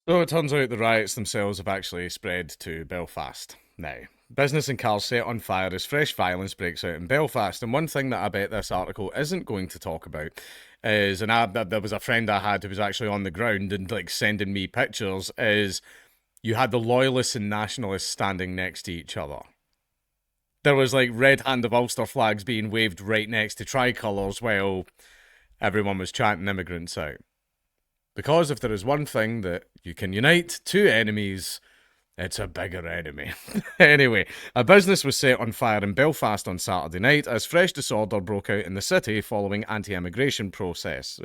So it turns out the riots themselves have actually spread to Belfast now. Business and cars set on fire as fresh violence breaks out in Belfast. And one thing that I bet this article isn't going to talk about is, and there was a friend I had who was actually on the ground and like sending me pictures, is you had the loyalists and nationalists standing next to each other. There was like red hand of Ulster flags being waved right next to tricolours while everyone was chanting immigrants out. Because if there is one thing that you can unite two enemies, it's a bigger enemy. Anyway, a business was set on fire in Belfast on Saturday night as fresh disorder broke out in the city following anti-immigration protests,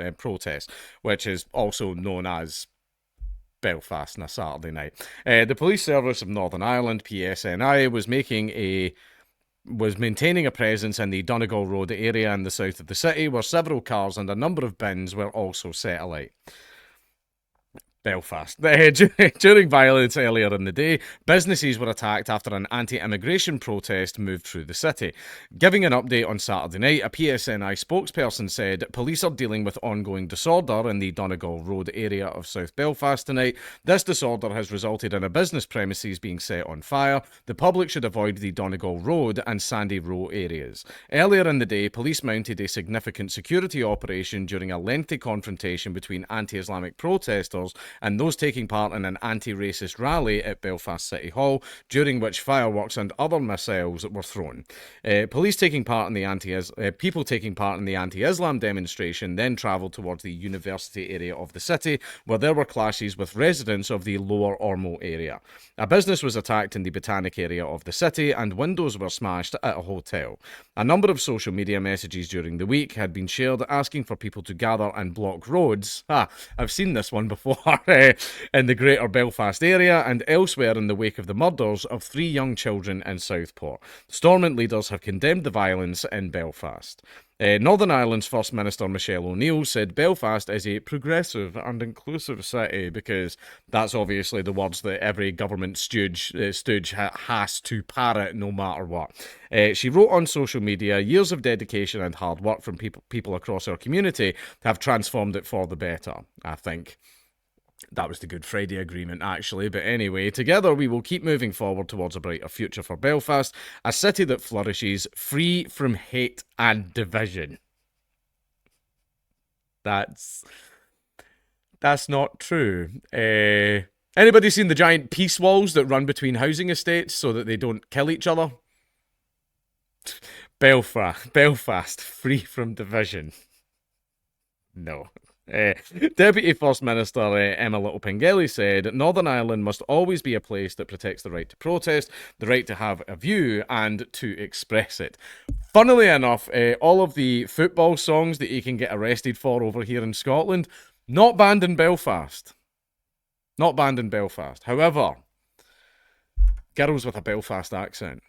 which is also known as Belfast on a Saturday night. The Police Service of Northern Ireland (PSNI) was maintaining a presence in the Donegal Road area in the south of the city, where several cars and a number of bins were also set alight. Belfast. During violence earlier in the day, businesses were attacked after an anti-immigration protest moved through the city. Giving an update on Saturday night, a PSNI spokesperson said police are dealing with ongoing disorder in the Donegal Road area of South Belfast tonight. This disorder has resulted in a business premises being set on fire. The public should avoid the Donegal Road and Sandy Row areas. Earlier in the day, police mounted a significant security operation during a lengthy confrontation between anti-Islamic protesters and those taking part in an anti-racist rally at Belfast City Hall, during which fireworks and other missiles were thrown. People taking part in the anti-Islam demonstration then travelled towards the university area of the city, where there were clashes with residents of the Lower Ormo area. A business was attacked in the Botanic area of the city, and windows were smashed at a hotel. A number of social media messages during the week had been shared asking for people to gather and block roads. I've seen this one before. In the Greater Belfast area and elsewhere in the wake of the murders of 3 young children in Southport. Stormont leaders have condemned the violence in Belfast. Northern Ireland's First Minister Michelle O'Neill said Belfast is a progressive and inclusive city, because that's obviously the words that every government stooge has to parrot no matter what. She wrote on social media, years of dedication and hard work from people across our community have transformed it for the better. I think that was the Good Friday Agreement, actually. But anyway, together we will keep moving forward towards a brighter future for Belfast, a city that flourishes free from hate and division. That's not true. Anybody seen the giant peace walls that run between housing estates so that they don't kill each other? Belfast, free from division. No. Deputy First Minister Emma Little-Pengelly said Northern Ireland must always be a place that protects the right to protest, the right to have a view, and to express it. Funnily enough, all of the football songs that you can get arrested for over here in Scotland, not banned in Belfast. Not banned in Belfast. However, girls with a Belfast accent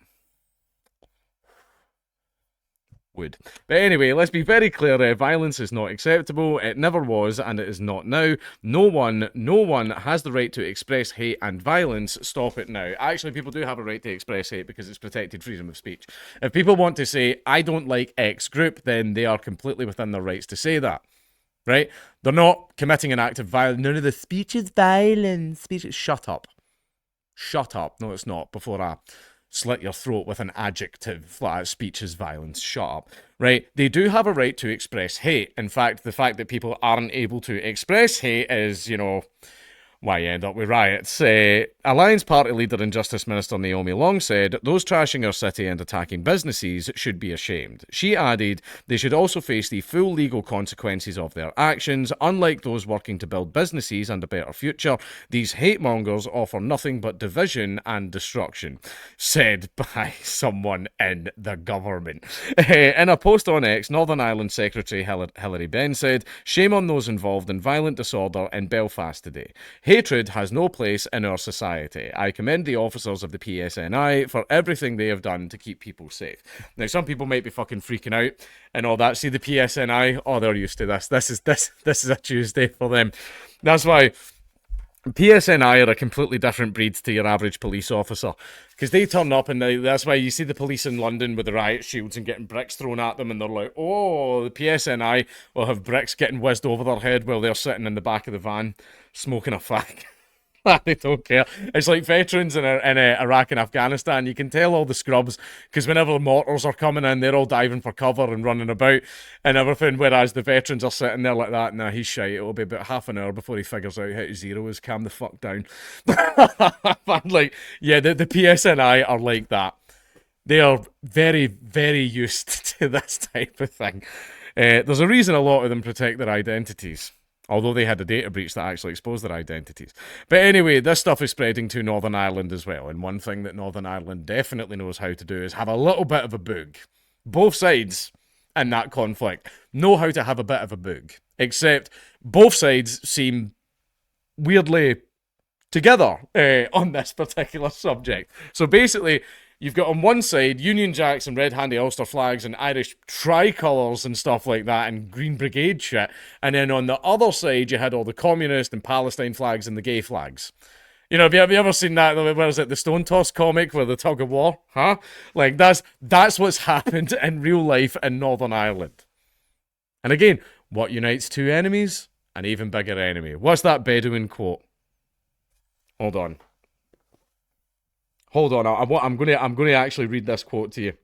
would. But anyway, let's be very clear, violence is not acceptable. It never was, and it is not now. No one has the right to express hate and violence. Stop it now. Actually, people do have a right to express hate because it's protected freedom of speech. If people want to say, I don't like X group, then they are completely within their rights to say that. Right? They're not committing an act of violence. None of the speech is violence. Shut up. Shut up. No, it's not. Before I slit your throat with an adjective like speech is violence. Shut up. Right? They do have a right to express hate. In fact, the fact that people aren't able to express hate is, why you end up with riots. Alliance Party leader and Justice Minister Naomi Long said those trashing our city and attacking businesses should be ashamed. She added they should also face the full legal consequences of their actions. Unlike those working to build businesses and a better future, these hate mongers offer nothing but division and destruction. Said by someone in the government. In a post on X, Northern Ireland Secretary Hilary Benn said, shame on those involved in violent disorder in Belfast today. Hatred has no place in our society. I commend the officers of the PSNI for everything they have done to keep people safe. Now, some people might be fucking freaking out and all that. See the PSNI? Oh, they're used to this. This is a Tuesday for them. That's why PSNI are a completely different breed to your average police officer, because they turn up and that's why you see the police in London with the riot shields and getting bricks thrown at them, and they're like, oh, the PSNI will have bricks getting whizzed over their head while they're sitting in the back of the van smoking a fag. They don't care. It's like veterans in Iraq and Afghanistan. You can tell all the scrubs because whenever mortars are coming in, they're all diving for cover and running about and everything. Whereas the veterans are sitting there like that. Nah, he's shite. It'll be about half an hour before he figures out how to zero his. Calm the fuck down. Like, yeah, the PSNI are like that. They are very, very used to this type of thing. There's a reason a lot of them protect their identities. Although they had a data breach that actually exposed their identities. But anyway, this stuff is spreading to Northern Ireland as well. And one thing that Northern Ireland definitely knows how to do is have a little bit of a boog. Both sides in that conflict know how to have a bit of a boog. Except both sides seem weirdly together on this particular subject. So basically, you've got on one side Union Jacks and Red Handy Ulster flags and Irish tricolours and stuff like that and Green Brigade shit. And then on the other side, you had all the communist and Palestine flags and the gay flags. You know, have you ever seen that? Where is it? The Stone Toss comic where the tug of war? Huh? Like, that's what's happened in real life in Northern Ireland. And again, what unites two enemies? An even bigger enemy. What's that Bedouin quote? Hold on. I'm gonna actually read this quote to you.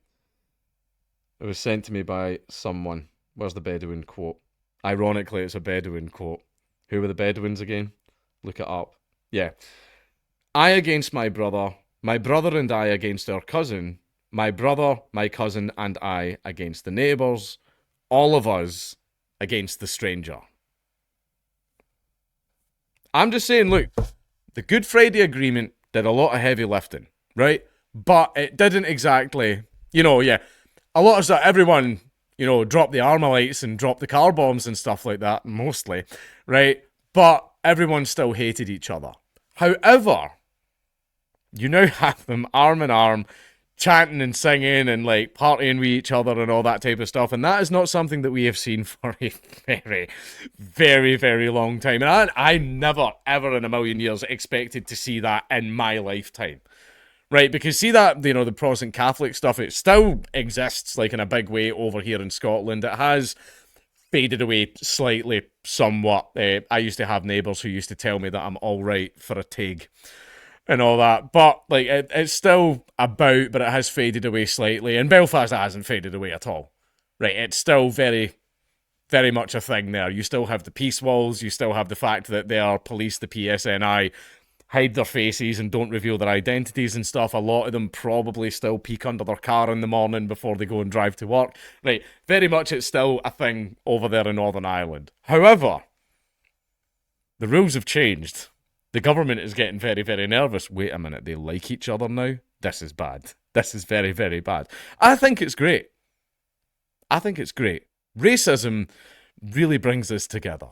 It was sent to me by someone. Where's the Bedouin quote? Ironically, it's a Bedouin quote. Who were the Bedouins again? Look it up. Yeah. I against my brother and I against our cousin, my brother, my cousin, and I against the neighbours, all of us against the stranger. I'm just saying, look, the Good Friday Agreement did a lot of heavy lifting, right? But it didn't exactly, yeah, a lot of stuff, everyone, dropped the Armalites and dropped the car bombs and stuff like that, mostly, right? But everyone still hated each other. However, you now have them arm in arm, chanting and singing and like partying with each other and all that type of stuff. And that is not something that we have seen for a very, very, very long time. And I never, ever in a million years expected to see that in my lifetime. Right, because see that, the Protestant Catholic stuff, it still exists like in a big way over here in Scotland. It has faded away slightly, somewhat. I used to have neighbours who used to tell me that I'm all right for a tig and all that, but like it's still about, but it has faded away slightly. In Belfast, it hasn't faded away at all. Right, it's still very, very much a thing there. You still have the peace walls. You still have the fact that they are police, the PSNI, hide their faces and don't reveal their identities and stuff. A lot of them probably still peek under their car in the morning before they go and drive to work. Right, very much it's still a thing over there in Northern Ireland. However, the rules have changed. The government is getting very, very nervous. Wait a minute, they like each other now? This is bad. This is very, very bad. I think it's great. Racism really brings us together.